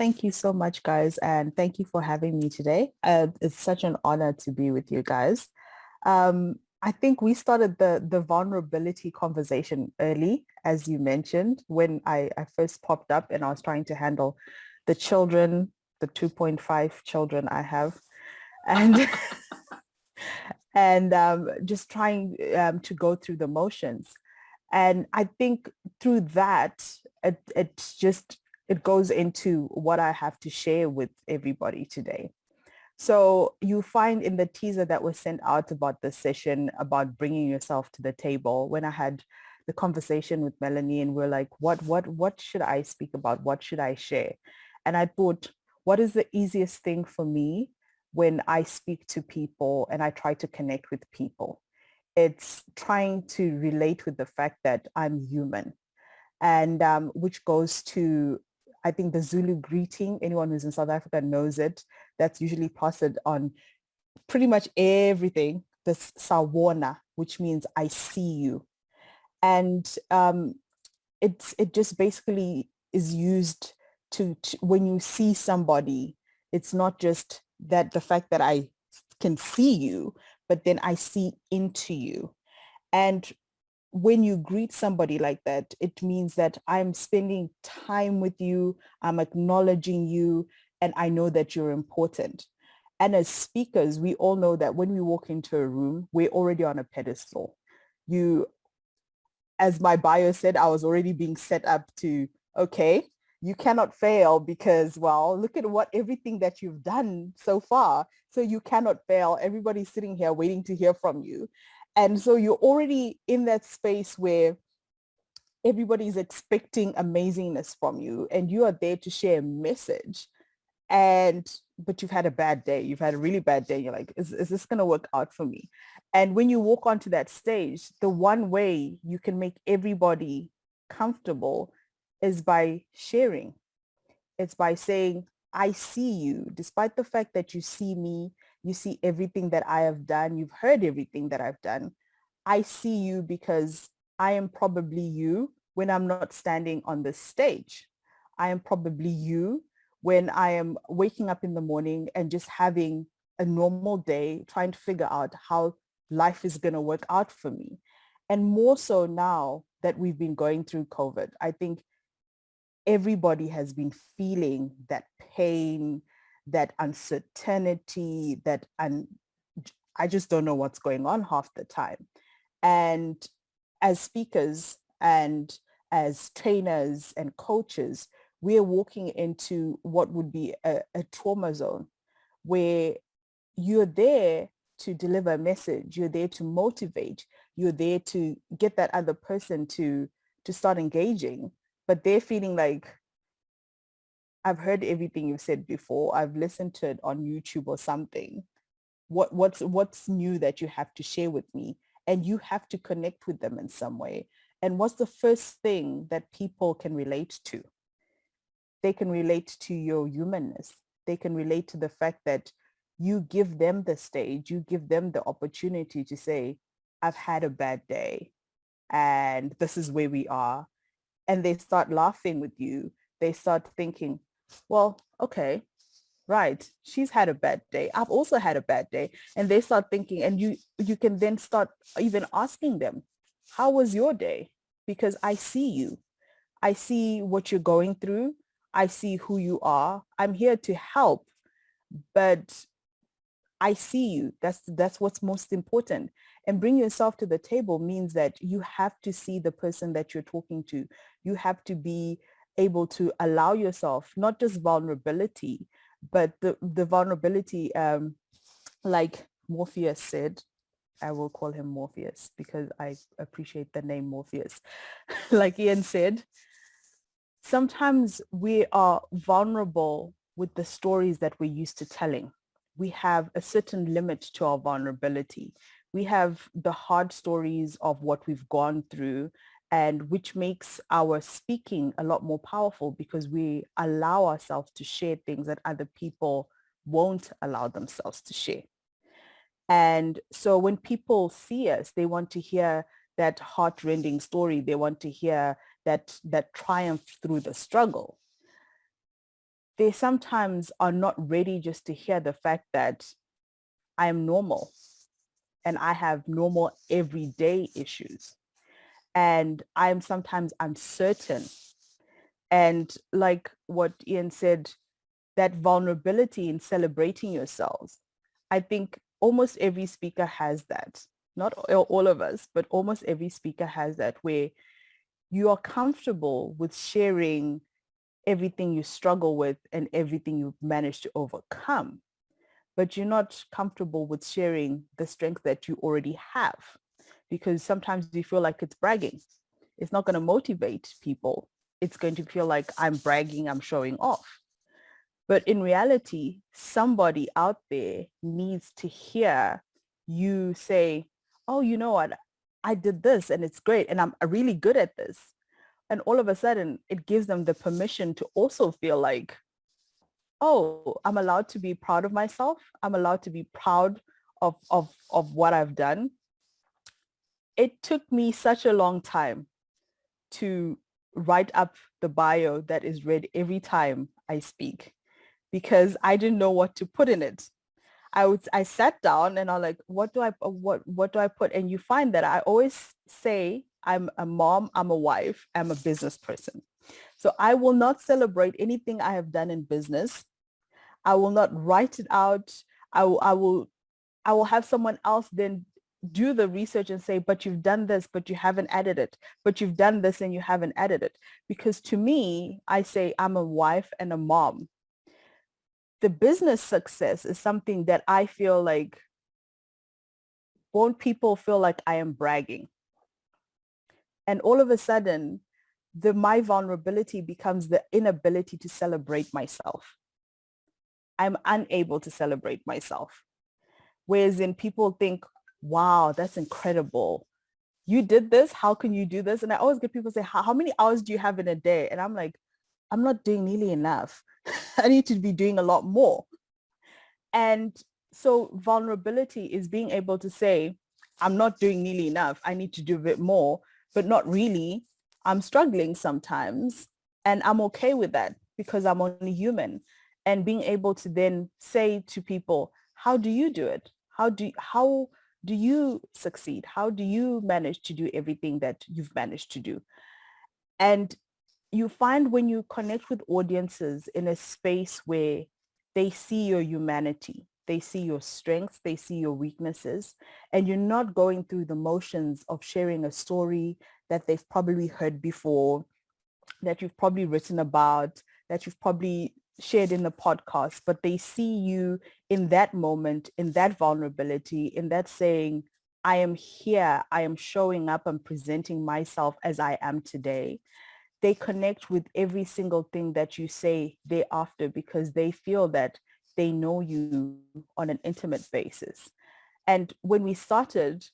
Thank you so much, guys, and thank you for having me today. It's such an honor to be with you guys. I think we started the vulnerability conversation early, as you mentioned, when I first popped up and I was trying to handle the children, the 2.5 children I have, and and just trying to go through the motions. And I think through that, it goes into what I have to share with everybody today. So you find in the teaser that was sent out about this session about bringing yourself to the table, when I had the conversation with Melanie and we're like, what should I speak about? What should I share? And I thought, what is the easiest thing for me when I speak to people and I try to connect with people? It's trying to relate with the fact that I'm human, and which goes to, I think, the Zulu greeting. Anyone who's in South Africa knows it. That's usually plastered on pretty much everything. This sawona, which means I see you. And it just basically is used to when you see somebody, it's not just that the fact that I can see you, but then I see into you. And when you greet somebody like that, it means that I'm spending time with you, I'm acknowledging you, and I know that you're important. And as speakers, we all know that when we walk into a room, we're already on a pedestal. You, as my bio said, I was already being set up to, okay, you cannot fail because, well, look at what everything that you've done so far. So you cannot fail. Everybody's sitting here waiting to hear from you. And so you're already in that space where everybody's expecting amazingness from you and you are there to share a message. And but you've had a bad day, you've had a really bad day, you're like, is this going to work out for me? And when you walk onto that stage, the one way you can make everybody comfortable is by sharing. It's by saying, I see you, despite the fact that you see me, you see everything that I have done, you've heard everything that I've done. I see you because I am probably you when I'm not standing on this stage. I am probably you when I am waking up in the morning and just having a normal day, trying to figure out how life is going to work out for me. And more so now that we've been going through COVID, I think everybody has been feeling that pain, that uncertainty, I just don't know what's going on half the time. And as speakers and as trainers and coaches, we're walking into what would be a trauma zone where you're there to deliver a message, you're there to motivate, you're there to get that other person to start engaging, but they're feeling like, I've heard everything you've said before, I've listened to it on YouTube or something. What's new that you have to share with me? And you have to connect with them in some way. And what's the first thing that people can relate to? They can relate to your humanness. They can relate to the fact that you give them the stage, you give them the opportunity to say, I've had a bad day and this is where we are. And they start laughing with you. They start thinking, well, okay, right, she's had a bad day, I've also had a bad day. And they start thinking, and you can then start even asking them, how was your day? Because I see you, I see what you're going through, I see who you are, I'm here to help, but I see you. That's what's most important. And bring yourself to the table means that you have to see the person that you're talking to. You have to be able to allow yourself, not just vulnerability, but the vulnerability, like Morpheus said, I will call him Morpheus because I appreciate the name Morpheus. Like Ian said, sometimes we are vulnerable with the stories that we're used to telling. We have a certain limit to our vulnerability. We have the hard stories of what we've gone through, and which makes our speaking a lot more powerful because we allow ourselves to share things that other people won't allow themselves to share. And so when people see us, they want to hear that heart-rending story. They want to hear that triumph through the struggle. they sometimes are not ready just to hear the fact that I am normal and I have normal everyday issues. And I'm sometimes uncertain. And like what Ian said, that vulnerability in celebrating yourselves, I think almost every speaker has that. Not all of us, but almost every speaker has that, where you are comfortable with sharing everything you struggle with and everything you've managed to overcome, but you're not comfortable with sharing the strength that you already have, because sometimes you feel like it's bragging. It's not going to motivate people. It's going to feel like I'm bragging, I'm showing off. But in reality, somebody out there needs to hear you say, oh, you know what? I did this and it's great and I'm really good at this. And all of a sudden, it gives them the permission to also feel like, oh, I'm allowed to be proud of myself. I'm allowed to be proud of what I've done. It took me such a long time to write up the bio that is read every time I speak, because I didn't know what to put in it. I sat down and I'm like, what do I put? And you find that I always say I'm a mom, I'm a wife, I'm a business person. So I will not celebrate anything I have done in business. I will not write it out. I will have someone else then do the research and say, but you've done this, but you haven't added it. But you've done this and you haven't added it. Because to me, I say I'm a wife and a mom. The business success is something that I feel like, won't people feel like I am bragging? And all of a sudden, my vulnerability becomes the inability to celebrate myself. I'm unable to celebrate myself. Whereas in people think, wow, that's incredible. You did this. How can you do this? And I always get people say, how many hours do you have in a day? And I'm like, I'm not doing nearly enough. I need to be doing a lot more. And so vulnerability is being able to say, I'm not doing nearly enough. I need to do a bit more, but not really. I'm struggling sometimes and I'm okay with that because I'm only human. And being able to then say to people, how do you do it? How do you succeed? How do you manage to do everything that you've managed to do? And you find when you connect with audiences in a space where they see your humanity, they see your strengths, they see your weaknesses, and you're not going through the motions of sharing a story that they've probably heard before, that you've probably written about, that you've probably shared in the podcast, but they see you in that moment, in that vulnerability, in that saying, I am here, I am showing up, I'm presenting myself as I am today. They connect with every single thing that you say thereafter because they feel that they know you on an intimate basis. And when we started,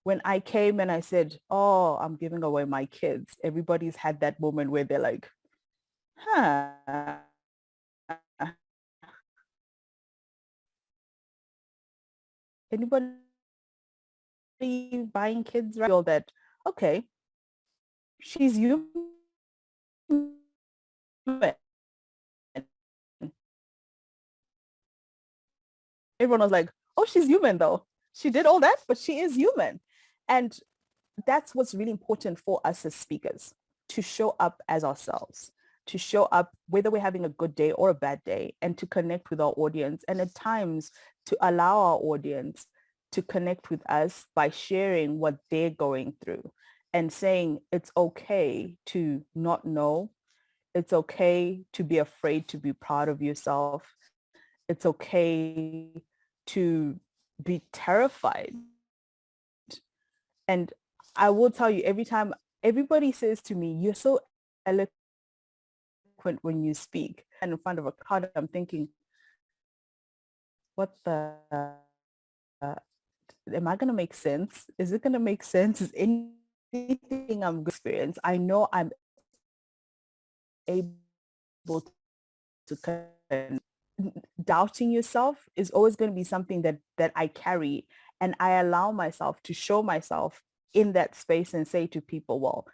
when I came and I said, oh, I'm giving away my kids, everybody's had that moment where they're like, huh, anybody buying kids? Right? Feel that, okay, she's human. Everyone was like, oh, she's human though. She did all that, but she is human. And that's what's really important for us as speakers, to show up as ourselves, to show up whether we're having a good day or a bad day, and to connect with our audience. And at times to allow our audience to connect with us by sharing what they're going through and saying it's okay to not know. It's okay to be afraid to be proud of yourself. It's okay to be terrified. And I will tell you, every time everybody says to me, you're so eloquent when you speak, and in front of a crowd, I'm thinking, what the, am I going to make sense? Is it going to make sense? Is anything I'm going to experience? I know I'm able to doubting yourself is always going to be something that I carry, and I allow myself to show myself in that space and say to people, well,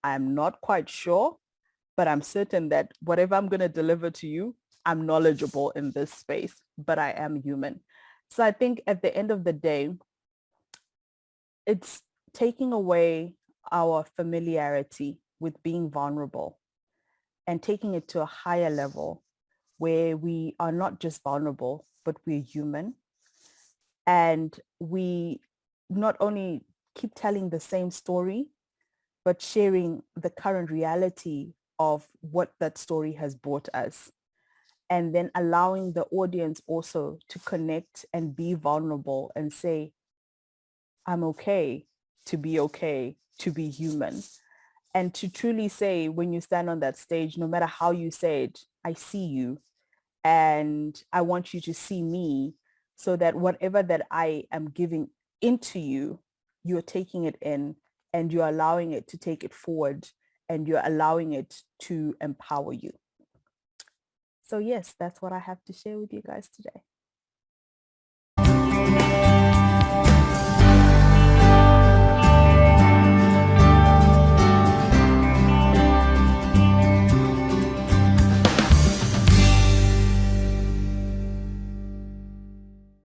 I'm not quite sure, but I'm certain that whatever I'm going to deliver to you, I'm knowledgeable in this space, but I am human. So I think at the end of the day, it's taking away our familiarity with being vulnerable and taking it to a higher level where we are not just vulnerable, but we're human. And we not only keep telling the same story, but sharing the current reality of what that story has brought us. And then allowing the audience also to connect and be vulnerable and say, I'm okay, to be human. And to truly say, when you stand on that stage, no matter how you say it, I see you and I want you to see me, so that whatever that I am giving into you, you're taking it in and you're allowing it to take it forward and you're allowing it to empower you. So yes, that's what I have to share with you guys today.